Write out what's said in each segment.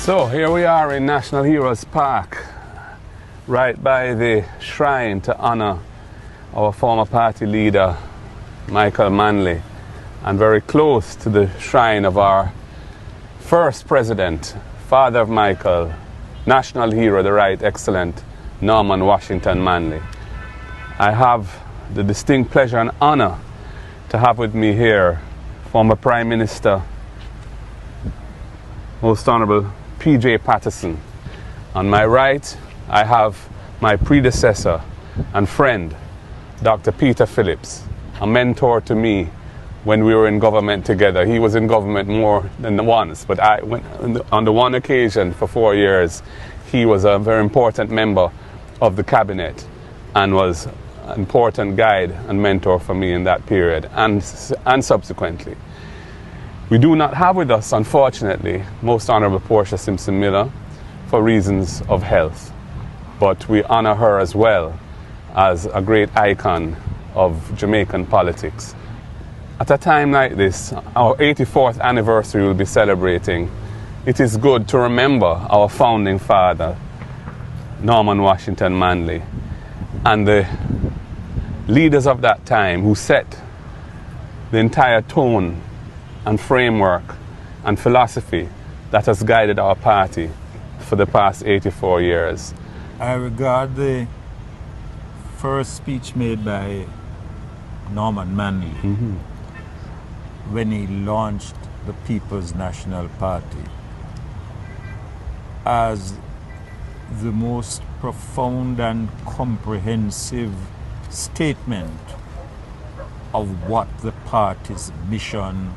So here we are in National Heroes Park, right by the shrine to honor our former party leader, Michael Manley, and very close to the shrine of our first president, father of Michael, national hero, the Right Excellent Norman Washington Manley. I have the distinct pleasure and honor to have with me here former Prime Minister, Most Honorable P.J. Patterson. On my right, I have my predecessor and friend, Dr. Peter Phillips, a mentor to me when we were in government together. He was in government more than once, but on the one occasion for 4 years, he was a very important member of the cabinet and was an important guide and mentor for me in that period and subsequently. We do not have with us, unfortunately, Most Honorable Portia Simpson Miller for reasons of health, but we honor her as well as a great icon of Jamaican politics. At a time like this, our 84th anniversary we'll be celebrating. It is good to remember our founding father, Norman Washington Manley, and the leaders of that time who set the entire tone and framework and philosophy that has guided our party for the past 84 years. I regard the first speech made by Norman Manley when he launched the People's National Party as the most profound and comprehensive statement of what the party's mission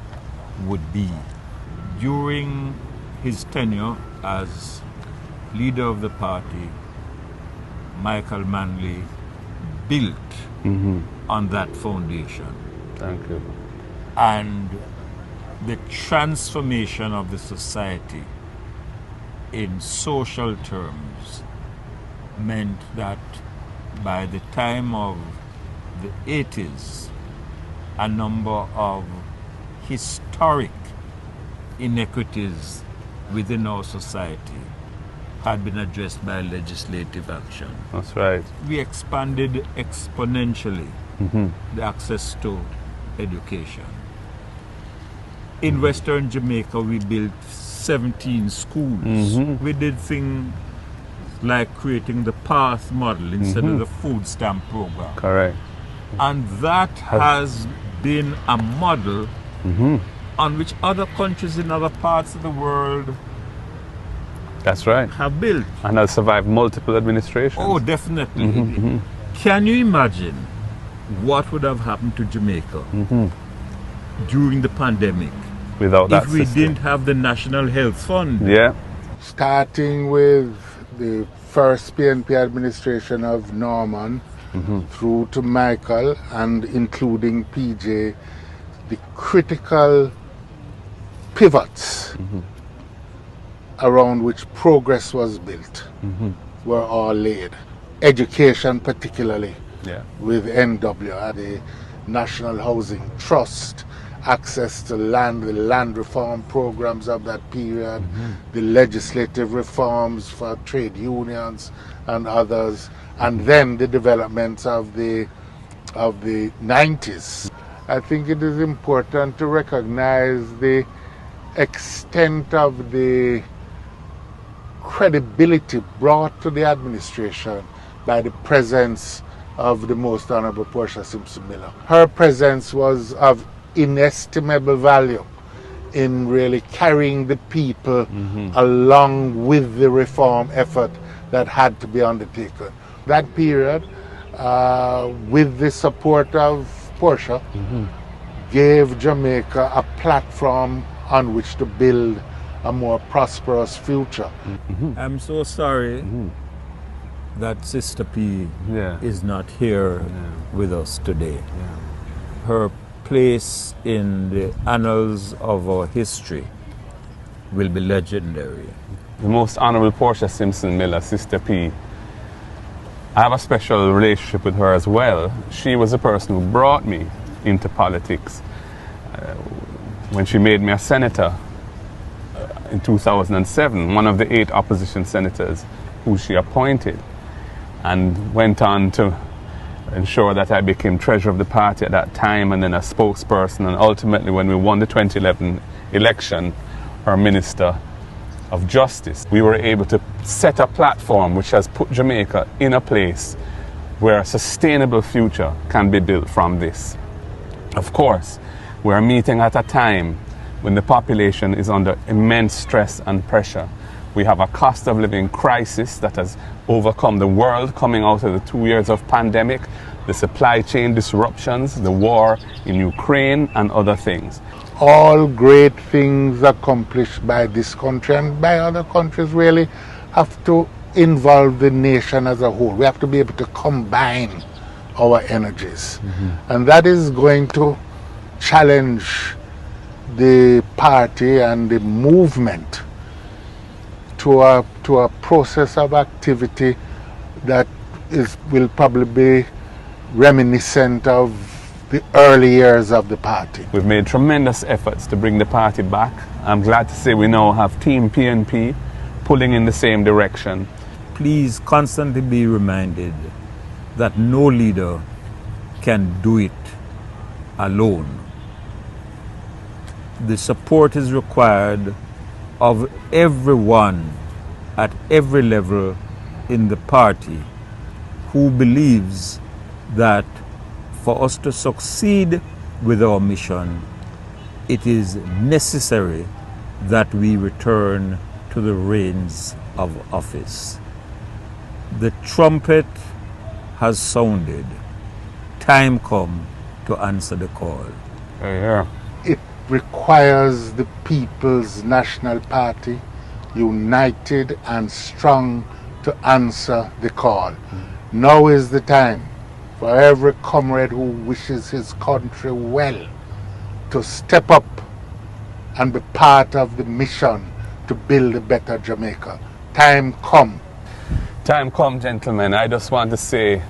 would be. During his tenure as leader of the party, Michael Manley built on that foundation. Thank you. And the transformation of the society in social terms meant that by the time of the 80s, a number of historic inequities within our society had been addressed by legislative action. That's right. We expanded exponentially the access to education. In Western Jamaica, we built 17 schools. We did things like creating the PATH model instead of the food stamp program. Correct. And that has been a model on which other countries in other parts of the world That's right. have built. And has survived multiple administrations. Oh, definitely. Can you imagine what would have happened to Jamaica during the pandemic without that if we system. didn't have the National Health Fund? Yeah. Starting with the first PNP administration of Norman through to Michael and including PJ, the critical pivots around which progress was built were all laid. Education particularly, with NW, the National Housing Trust, access to land, the land reform programs of that period, the legislative reforms for trade unions and others, and then the developments of the 90s. I think it is important to recognize the extent of the credibility brought to the administration by the presence of the Most Honorable Portia Simpson Miller. Her presence was of inestimable value in really carrying the people along with the reform effort that had to be undertaken. That period, with the support of Portia, gave Jamaica a platform on which to build a more prosperous future. I'm so sorry that Sister P is not here with us today. Her place in the annals of our history will be legendary. The Most Honorable Portia Simpson Miller, Sister P, I have a special relationship with her as well. She was the person who brought me into politics. When she made me a senator, in 2007, one of the 8 opposition senators who she appointed, and went on to ensure that I became treasurer of the party at that time, and then a spokesperson, and ultimately when we won the 2011 election, our Minister of Justice. We were able to set a platform which has put Jamaica in a place where a sustainable future can be built from this. Of course, we are meeting at a time when the population is under immense stress and pressure. We have a cost of living crisis that has overcome the world coming out of the 2 years of pandemic, the supply chain disruptions, the war in Ukraine, and other things. All great things accomplished by this country and by other countries really have to involve the nation as a whole. We have to be able to combine our energies. And that is going to challenge the party and the movement to a process of activity that will probably be reminiscent of the early years of the party. We've made tremendous efforts to bring the party back. I'm glad to say we now have Team PNP pulling in the same direction. Please constantly be reminded that no leader can do it alone. The support is required of everyone at every level in the party who believes that for us to succeed with our mission, it is necessary that we return to the reins of office. The trumpet has sounded. Time come to answer the call. Yeah. It requires the People's National Party, united and strong, to answer the call. Now is the time for every comrade who wishes his country well to step up and be part of the mission to build a better Jamaica. Time come. Time come, gentlemen. I just want to say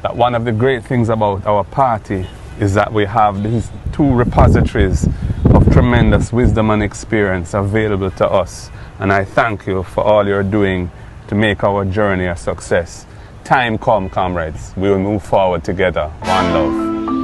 that one of the great things about our party is that we have these 2 repositories of tremendous wisdom and experience available to us. And I thank you for all you're doing to make our journey a success. Time come, comrades. We will move forward together. One love.